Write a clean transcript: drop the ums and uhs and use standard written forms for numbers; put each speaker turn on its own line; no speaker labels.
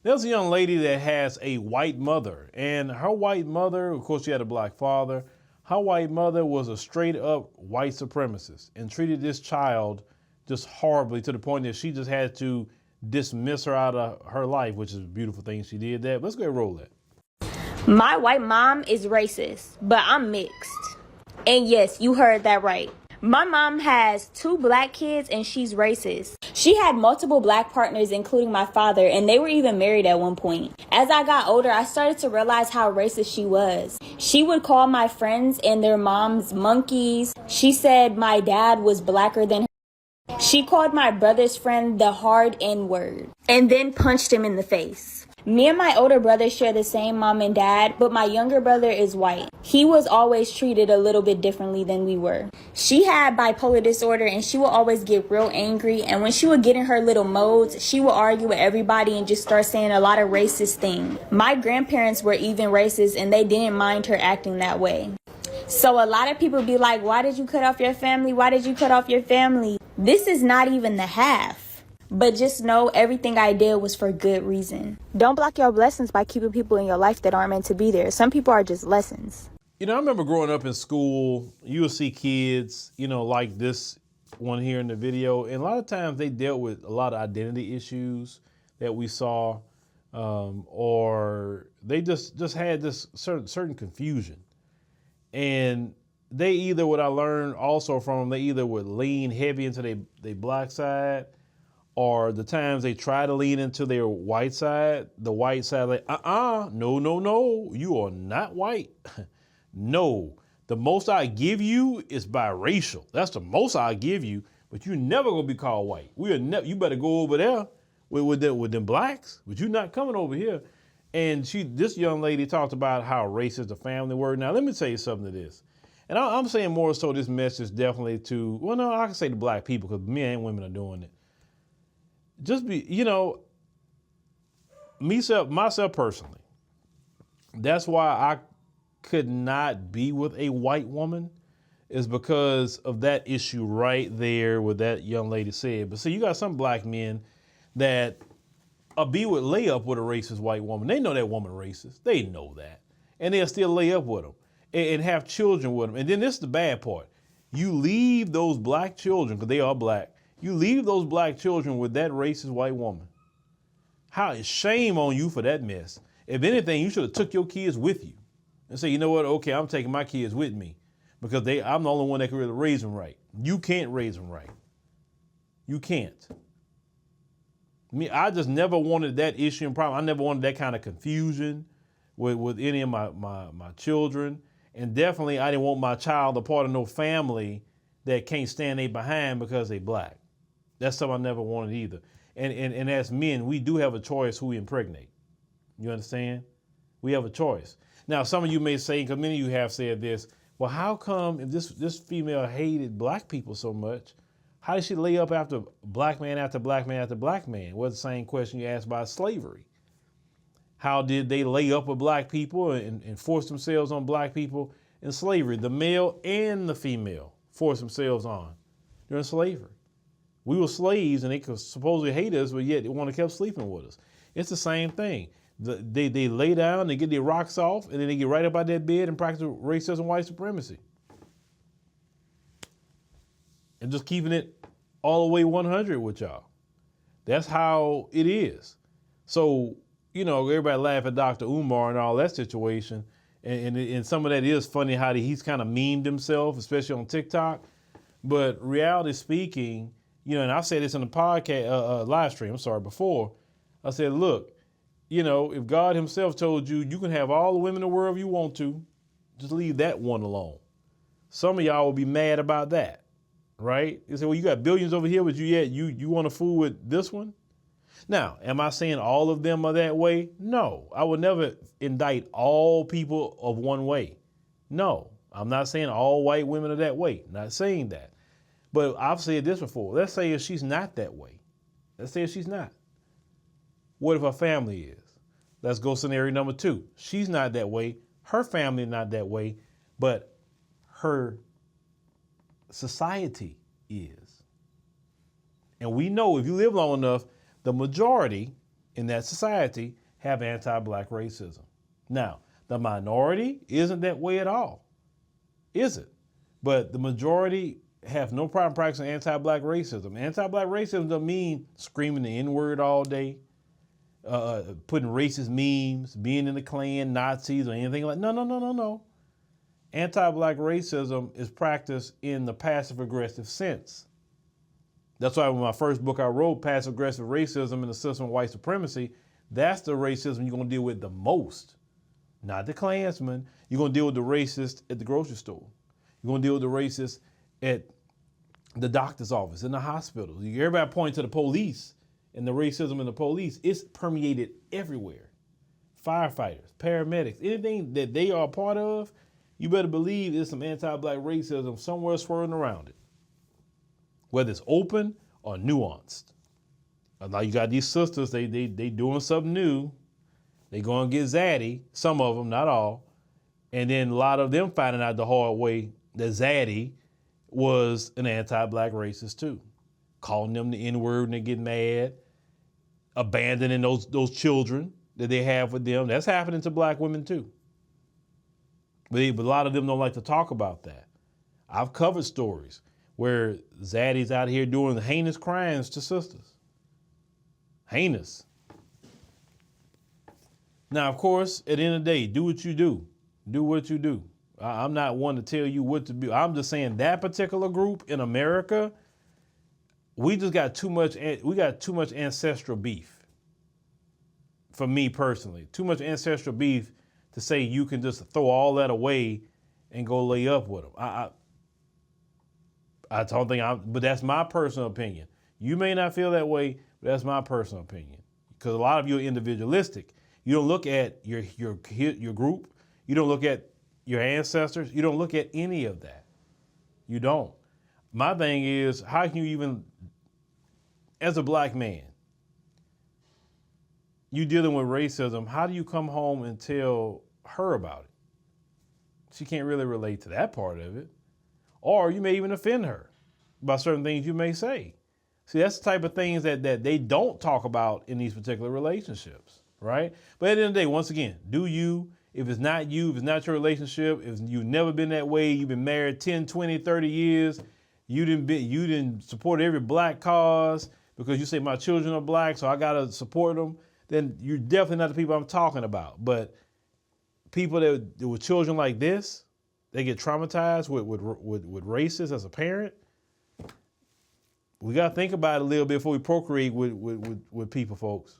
There's a young lady that has a white mother, and her white mother, of course, she had a black father. Her white mother was a straight up white supremacist and treated this child just horribly to the point that she just had to dismiss her out of her life, which is a beautiful thing she did that. Let's go ahead and roll that.
My white mom is racist, but I'm mixed. And yes, you heard that right. My mom has 2 black kids and she's racist. She had multiple black partners, including my father, and they were even married at one point. As I got older, I started to realize how racist she was. She would call my friends and their moms monkeys. She said my dad was blacker than her. She called my brother's friend the hard N-word and then punched him in the face. Me and my older brother share the same mom and dad, but my younger brother is white. He was always treated a little bit differently than we were. She had bipolar disorder and she would always get real angry, and when she would get in her little modes, she would argue with everybody and just start saying a lot of racist things. My grandparents were even racist and they didn't mind her acting that way. So a lot of people be like, why did you cut off your family? Why did you cut off your family? This is not even the half. But just know everything I did was for good reason. Don't block your blessings by keeping people in your life that aren't meant to be there. Some people are just lessons.
You know, I remember growing up in school, you would see kids, like this one here in the video. And a lot of times they dealt with a lot of identity issues that we saw, or they just had this certain confusion. And they either, what I learned also from them, they either would lean heavy into their black side, or the times they try to lean into their white side, the white side like, no, you are not white. No, the most I give you is biracial. That's the most I give you, but you're never gonna be called white. You better go over there with them blacks, but you're not coming over here. And this young lady talked about how racist the family were. Now, let me tell you something to this. And I'm saying more so this message definitely to, well, no, I can say to black people because men and women are doing it. Just be, myself personally, that's why I could not be with a white woman, is because of that issue right there what that young lady said. But see, you got some black men that lay up with a racist white woman. They know that woman racist. They know that. And they'll still lay up with them and have children with them. And then this is the bad part. You leave those black children, because they are black, you leave those black children with that racist white woman. Shame on you for that mess. If anything, you should have took your kids with you and say, you know what? Okay, I'm taking my kids with me because I'm the only one that can really raise them right. You can't raise them right. You can't. I just never wanted that issue and problem. I never wanted that kind of confusion with any of my children. And definitely I didn't want my child a part of no family that can't stand they behind because they black. That's something I never wanted either. And as men, we do have a choice who we impregnate. You understand? We have a choice. Now, some of you may say, because many of you have said this, well, how come if this female hated black people so much, how did she lay up after black man after black man after black man? Well, the same question you asked about slavery. How did they lay up with black people and force themselves on black people in slavery? The male and the female forced themselves on during slavery. We were slaves and they could supposedly hate us, but yet they want to keep sleeping with us. It's the same thing. They lay down, they get their rocks off, and then they get right up out that bed and practice racism and white supremacy. And just keeping it all the way 100 with y'all. That's how it is. So, everybody laugh at Dr. Umar and all that situation. And some of that is funny how he's kind of memed himself, especially on TikTok. But reality speaking, and I said this in the podcast, live stream, before. I said, look, if God himself told you, you can have all the women in the world you want to, just leave that one alone. Some of y'all will be mad about that, right? You say, well, you got billions over here, but you want to fool with this one? Now, am I saying all of them are that way? No, I would never indict all people of one way. No, I'm not saying all white women are that way. Not saying that. But I've said this before. Let's say if she's not that way. Let's say if she's not. What if her family is? Let's go scenario number 2. She's not that way. Her family not that way. But her society is. And we know if you live long enough, the majority in that society have anti-black racism. Now, the minority isn't that way at all, is it? But the majority have no problem practicing anti-black racism. Anti-black racism doesn't mean screaming the N-word all day, putting racist memes, being in the Klan, Nazis, or anything like. No. Anti-black racism is practiced in the passive-aggressive sense. That's why in my first book I wrote, Passive-Aggressive Racism and the System of White Supremacy, that's the racism you're going to deal with the most. Not the Klansman. You're going to deal with the racist at the grocery store. You're going to deal with the racist at the doctor's office, in the hospital. Everybody pointing to the police and the racism in the police. It's permeated everywhere. Firefighters, paramedics, anything that they are a part of, you better believe there's some anti-black racism somewhere swirling around it. Whether it's open or nuanced. Now you got these sisters, they doing something new. They going to get zaddy, some of them, not all. And then a lot of them finding out the hard way that zaddy was an anti-black racist too. Calling them the N-word and they get mad. Abandoning those children that they have with them. That's happening to black women too. But a lot of them don't like to talk about that. I've covered stories where zaddies out here doing heinous crimes to sisters. Heinous. Now, of course, at the end of the day, do what you do. Do what you do. I'm not one to tell you what to do. I'm just saying that particular group in America, we got too much ancestral beef. For me personally, too much ancestral beef to say you can just throw all that away and go lay up with them. I don't think but that's my personal opinion. You may not feel that way, but that's my personal opinion. Because a lot of you are individualistic. You don't look at your group. You don't look at your ancestors. You don't look at any of that. You don't. My thing is, how can you even, as a black man, you dealing with racism, how do you come home and tell her about it? She can't really relate to that part of it. Or you may even offend her by certain things you may say. See, that's the type of things that they don't talk about in these particular relationships, right? But at the end of the day, once again, do you. If it's not you, if it's not your relationship, if you've never been that way, you've been married 10, 20, 30 years, you didn't support every black cause because you say my children are black, so I gotta support them, then you're definitely not the people I'm talking about. But people that with children like this, they get traumatized with races as a parent. We gotta think about it a little bit before we procreate with people, folks.